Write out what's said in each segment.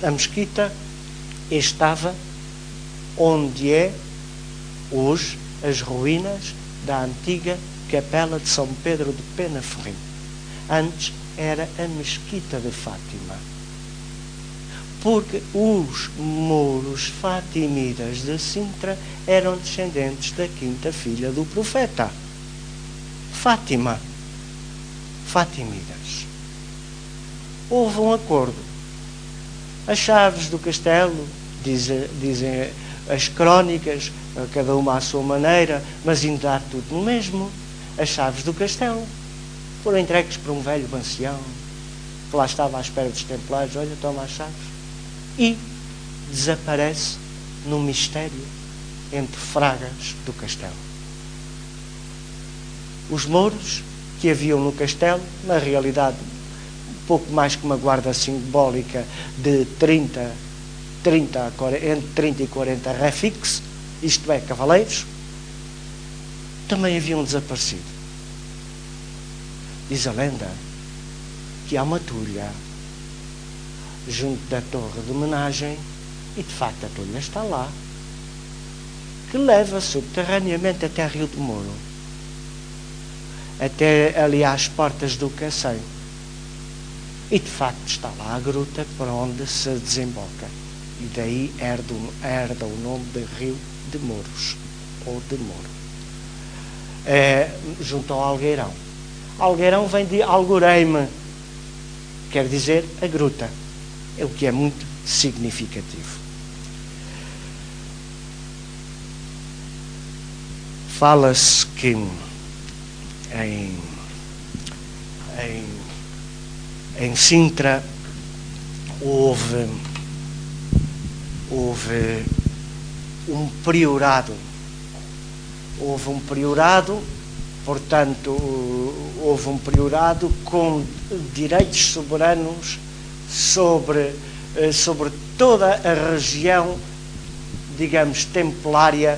A mesquita estava onde é hoje as ruínas da antiga capela de São Pedro de Penaferrim. Antes era a mesquita de Fátima, porque os mouros fatimidas de Sintra eram descendentes da quinta filha do profeta, Fátima. Fatimidas. Houve um acordo. As chaves do castelo, dizem as crónicas, cada uma à sua maneira, mas indo dar tudo no mesmo. As chaves do castelo foram entregues por um velho ancião que lá estava à espera dos templários. Olha, toma as chaves. E desaparece no mistério entre fragas do castelo. Os mouros que haviam no castelo, na realidade, pouco mais que uma guarda simbólica de entre 30 e 40 refix, isto é, cavaleiros, também haviam desaparecido. Diz a lenda que há uma tulha junto da torre de homenagem, e de facto a tulha está lá, que leva subterraneamente até Rio de Moro, até ali às portas do Cacém. E de facto está lá a gruta por onde se desemboca. E daí herda o nome de Rio de Mouros, ou de Moro. Junto ao Algueirão. Algueirão vem de Algoreime, quer dizer a gruta, o que é muito significativo. Fala-se que em Sintra houve um priorado. Portanto, houve um priorado com direitos soberanos sobre toda a região, digamos, templária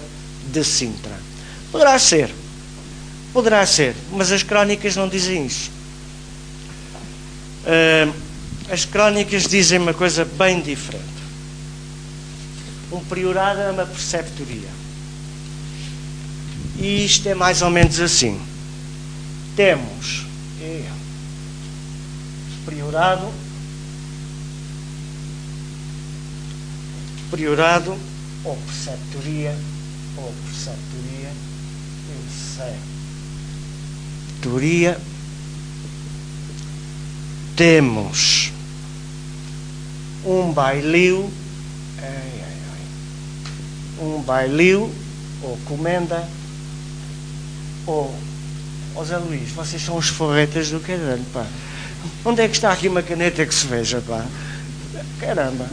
de Sintra. Poderá ser, mas as crónicas não dizem isso. As crónicas dizem uma coisa bem diferente. Um priorado é uma preceptoria. E isto é mais ou menos assim. Temos priorado ou preceptoria, temos um bailio ou comenda ou Zé Luís, vocês são os forretas do caralho, pá. Onde é que está aqui uma caneta que se veja, pá? Caramba.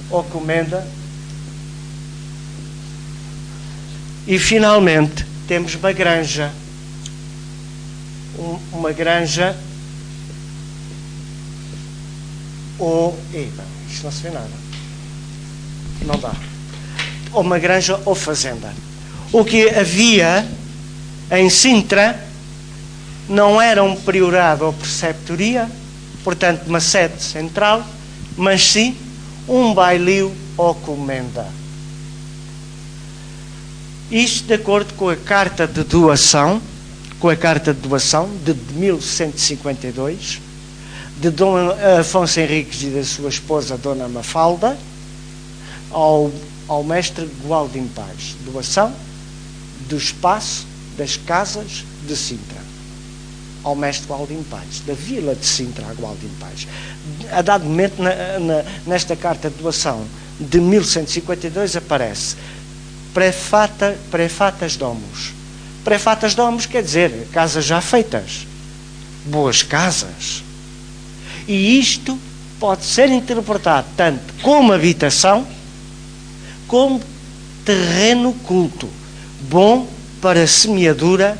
Ou comenda. E finalmente temos uma granja. Uma granja ou... isto não se vê nada. Não dá. Ou uma granja ou fazenda. O que havia em Sintra não era um priorado ou preceptoria, portanto uma sede central, mas sim um bailio ou comenda. Isto de acordo com a carta de doação, de 1152, de Dom Afonso Henriques e da sua esposa Dona Mafalda, ao mestre Gualdim Paz. Doação do espaço das casas de Sintra ao mestre Gualdim Paz, da vila de Sintra a Gualdim Paz. A dado momento, nesta carta de doação de 1152 aparece prefatas domos. Prefatas domos quer dizer casas já feitas, boas casas. E isto pode ser interpretado tanto como habitação como terreno culto, bom para semeadura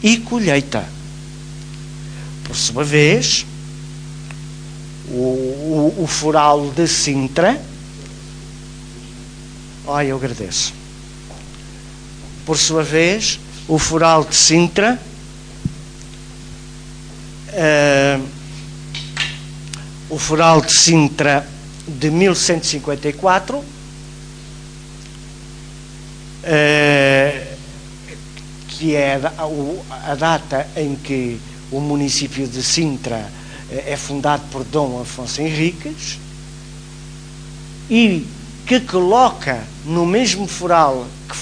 e colheita. Por sua vez, o foral de Sintra, eu agradeço. Por sua vez, o foral de Sintra de 1154, que é a data em que o município de Sintra é fundado por Dom Afonso Henriques, e que coloca no mesmo foral que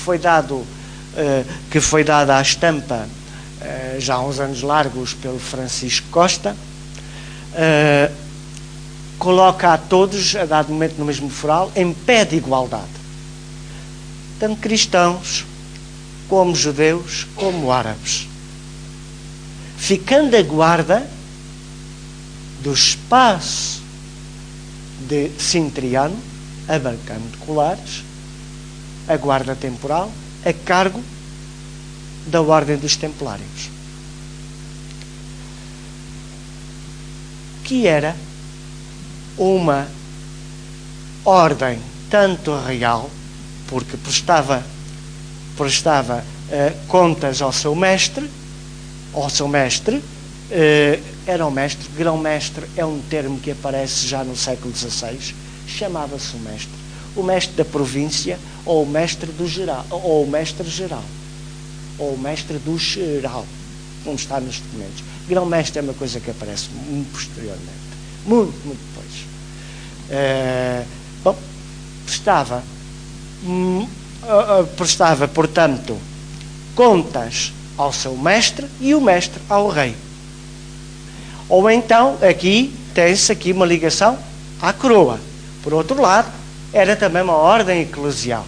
foi dada à estampa já há uns anos largos pelo Francisco Costa, coloca a todos, a dado momento no mesmo foral, em pé de igualdade, tanto cristãos como judeus como árabes, ficando a guarda do espaço de Sintriano, abarcando de colares, a guarda temporal, a cargo da Ordem dos Templários, que era uma ordem tanto real, porque prestava contas ao seu mestre, era o mestre. Grão-mestre é um termo que aparece já no século XVI, chamava-se o mestre da província, ou o mestre do geral, ou o mestre geral, ou o mestre do geral, como está nos documentos. Grão-mestre é uma coisa que aparece muito posteriormente, muito depois. Prestava, portanto, contas ao seu mestre e o mestre ao rei. Ou então, aqui tem-se uma ligação à coroa. Por outro lado, era também uma ordem eclesial.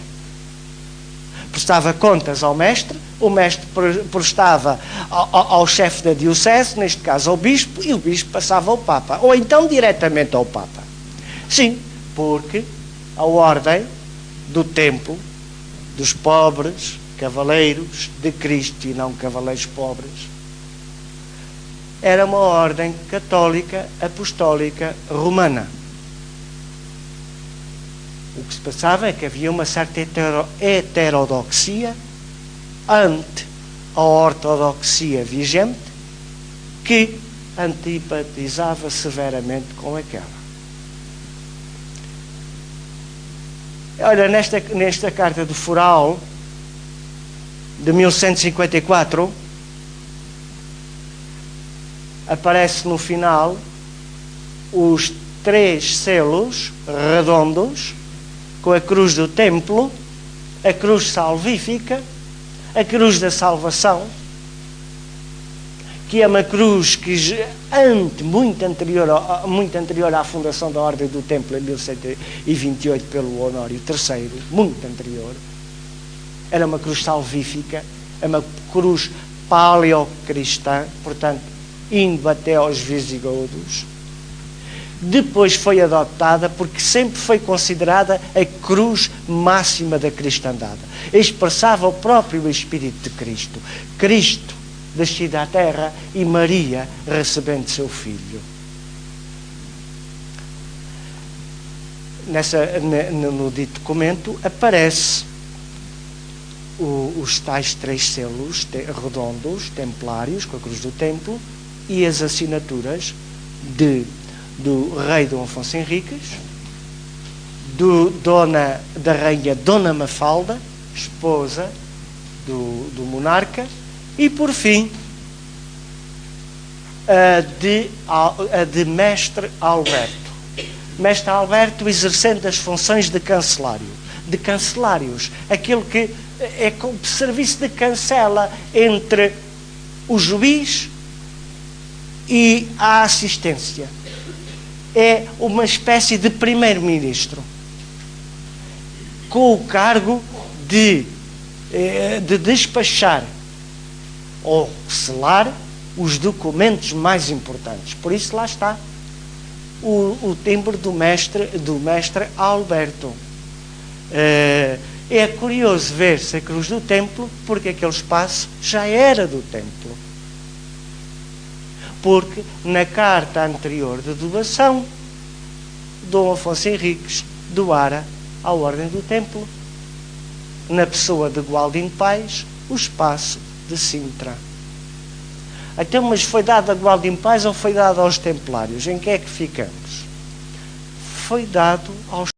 Prestava contas ao mestre, o mestre prestava ao chefe da diocese, neste caso ao bispo, e o bispo passava ao papa, ou então diretamente ao papa. Sim, porque a ordem do templo, dos pobres cavaleiros de Cristo e não cavaleiros pobres, era uma ordem católica, apostólica, romana. O que se passava é que havia uma certa heterodoxia ante a ortodoxia vigente, que antipatizava severamente com aquela. Olha, nesta carta do foral de 1154 aparece no final os 3 selos redondos com a cruz do templo, a cruz salvífica, a cruz da salvação, que é uma cruz que muito anterior à fundação da Ordem do Templo em 1128 pelo Honório III, muito anterior. Era uma cruz salvífica, é uma cruz paleocristã, portanto, indo até aos visigodos. Depois foi adotada porque sempre foi considerada a cruz máxima da cristandade. Expressava o próprio Espírito de Cristo. Cristo descido à terra e Maria recebendo seu filho. No dito documento aparece os tais 3 selos redondos, templários, com a cruz do templo, e as assinaturas do rei Dom Afonso Henriques, da rainha Dona Mafalda, esposa do monarca, e por fim a de mestre Alberto. Mestre Alberto exercendo as funções de cancelários, aquele que é como serviço de cancela entre o juiz e a assistência. É uma espécie de primeiro-ministro com o cargo de despachar ou selar os documentos mais importantes. Por isso lá está o timbre do mestre Alberto. É curioso ver-se a cruz do templo, porque aquele espaço já era do templo. Porque na carta anterior de doação, Dom Afonso Henriques doara à Ordem do Templo, na pessoa de Gualdino Pais, o espaço de Sintra. Então, mas foi dado a Gualdino Pais ou foi dado aos Templários? Em que é que ficamos? foi dado aos